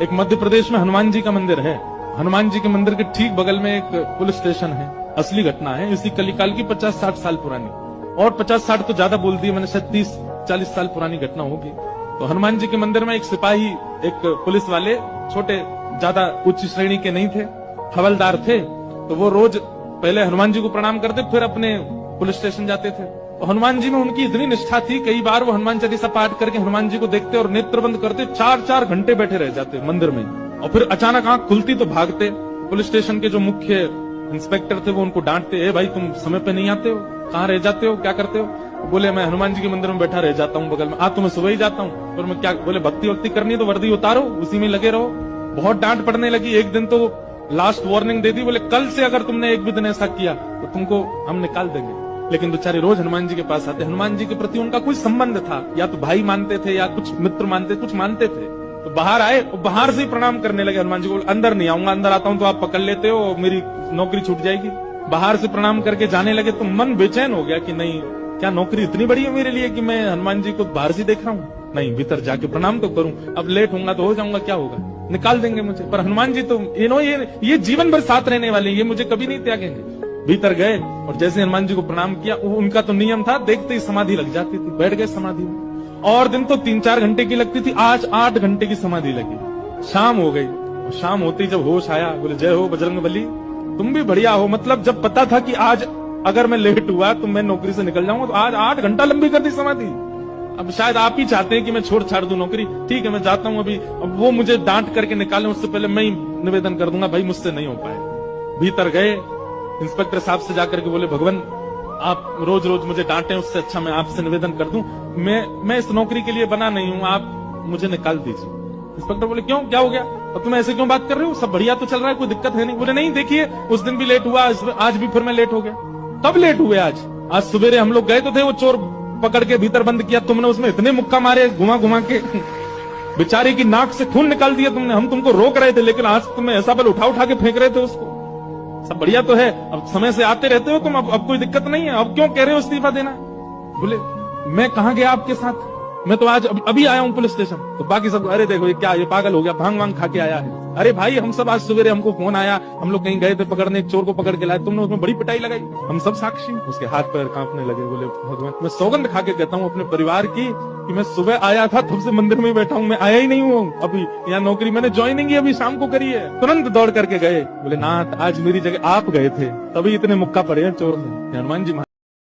एक मध्य प्रदेश में हनुमान जी का मंदिर है। हनुमान जी के मंदिर के ठीक बगल में एक पुलिस स्टेशन है। असली घटना है, इसी कलिकाल की 50-60 साल पुरानी, और 50-60 तो ज्यादा बोल दिए मैंने, शायद 30-40 साल पुरानी घटना होगी। तो हनुमान जी के मंदिर में एक सिपाही, एक पुलिस वाले, छोटे, ज्यादा उच्च श्रेणी के नहीं थे, हवलदार थे। तो वो रोज पहले हनुमान जी को प्रणाम करते, फिर अपने पुलिस स्टेशन जाते थे। तो हनुमान जी में उनकी इतनी निष्ठा थी, कई बार वो हनुमान चालीसा पाठ करके हनुमान जी को देखते और नेत्र बंद करते, 4-4 घंटे बैठे रह जाते मंदिर में। और फिर अचानक आंख खुलती तो भागते। पुलिस स्टेशन के जो मुख्य इंस्पेक्टर थे वो उनको डांटते, ए भाई तुम समय पे नहीं आते हो, कहाँ रह जाते हो, क्या करते हो? बोले मैं हनुमान जी के मंदिर में बैठा रह जाता हूँ बगल में। आज तो मैं सुबह ही जाता हूँ। और मैं क्या, बोले भक्ति वक्ति करनी तो वर्दी उतारो, उसी में लगे रहो। बहुत डांट पड़ने लगी। एक दिन तो लास्ट वार्निंग दे दी, बोले कल से अगर तुमने एक भी दिन ऐसा किया तो तुमको हम निकाल देंगे। लेकिन बेचारे रोज हनुमान जी के पास आते। हनुमान जी के प्रति उनका कुछ संबंध था, या तो भाई मानते थे या कुछ मित्र मानते, कुछ मानते थे। तो बाहर आए और बाहर से ही प्रणाम करने लगे हनुमान जी को। अंदर नहीं आऊंगा, अंदर आता हूं तो आप पकड़ लेते हो, मेरी नौकरी छूट जाएगी। बाहर से प्रणाम करके जाने लगे तो मन बेचैन हो गया कि नहीं, क्या नौकरी इतनी बड़ी है मेरे लिए कि मैं हनुमान जी को बाहर से देख रहा हूँ? नहीं, भीतर जाके प्रणाम तो करूं। अब लेट होऊंगा तो हो जाऊंगा, क्या होगा, निकाल देंगे मुझे। पर हनुमान जी तो ये जीवन भर साथ रहने वाले, ये मुझे कभी नहीं त्यागेंगे। भीतर गए और जैसे हनुमान जी को प्रणाम किया, उनका तो नियम था, देखते ही समाधि लग जाती थी। बैठ गए समाधि में। और दिन तो 3-4 घंटे की लगती थी, आज 8 घंटे की समाधि लगी। शाम हो गई और शाम होते ही जब होश आया, बोले जय हो बजरंगबली, तुम भी बढ़िया हो। मतलब जब पता था कि आज अगर मैं लेट हुआ तो मैं नौकरी से निकल जाऊंगा, तो आज 8 घंटा लंबी कर दी समाधि। अब शायद आप ही चाहते हैं कि मैं छोड़ छाड़ दूं नौकरी। ठीक है, मैं जाता हूं अभी। अब वो मुझे डांट करके निकाले, उससे पहले मैं ही निवेदन कर दूंगा, भाई मुझसे नहीं हो पाए। भीतर गए, इंस्पेक्टर साहब से जाकर के बोले, भगवान आप रोज रोज मुझे डांटे, उससे अच्छा मैं आपसे निवेदन कर दूं, मैं इस नौकरी के लिए बना नहीं हूं, आप मुझे निकाल दीजिए। इंस्पेक्टर बोले क्यों, क्या हो गया, और तुम ऐसे क्यों बात कर रहे हो, सब बढ़िया तो चल रहा है, कोई दिक्कत है नहीं? बोले नहीं, देखिए उस दिन भी लेट हुआ, आज भी फिर मैं लेट हो गया। कब लेट हुए? आज सवेरे हम लोग गए तो थे, वो चोर पकड़ के भीतर बंद किया, तुमने उसमें इतने मुक्का मारे घुमा घुमा के, बेचारे की नाक से खून निकाल दिया तुमने। हम तुमको रोक रहे थे, लेकिन आज तुम्हें ऐसा बल उठा उठा के फेंक रहे थे उसको। सब बढ़िया तो है, अब समय से आते रहते हो तुम, अब कोई दिक्कत नहीं है, अब क्यों कह रहे हो इस्तीफा देना? बोले मैं कहाँ गया आपके साथ, मैं तो आज अभी आया हूँ पुलिस स्टेशन। तो बाकी सब, अरे देखो ये क्या, ये पागल हो गया, भांग वांग खा के आया है। अरे भाई हम सब आज सवेरे, हमको फोन आया, हम लोग कहीं गए थे पकड़ने, एक चोर को पकड़ के लाए, तुमने उसमें बड़ी पिटाई लगाई, हम सब साक्षी। उसके हाथ पैर कांपने लगे। बोले भगवान, मैं सौगंध खा के कहता हूँ अपने परिवार की कि मैं सुबह आया था, तब से मंदिर में बैठा हूँ, मैं आया ही नहीं हूँ अभी। यहाँ नौकरी मैंने ज्वाइनिंग ही अभी शाम को करी है। तुरंत दौड़ करके गए। बोले नाथ, आज मेरी जगह आप गए थे, तभी इतने मुक्का पड़े हैं चोर में। हनुमान जी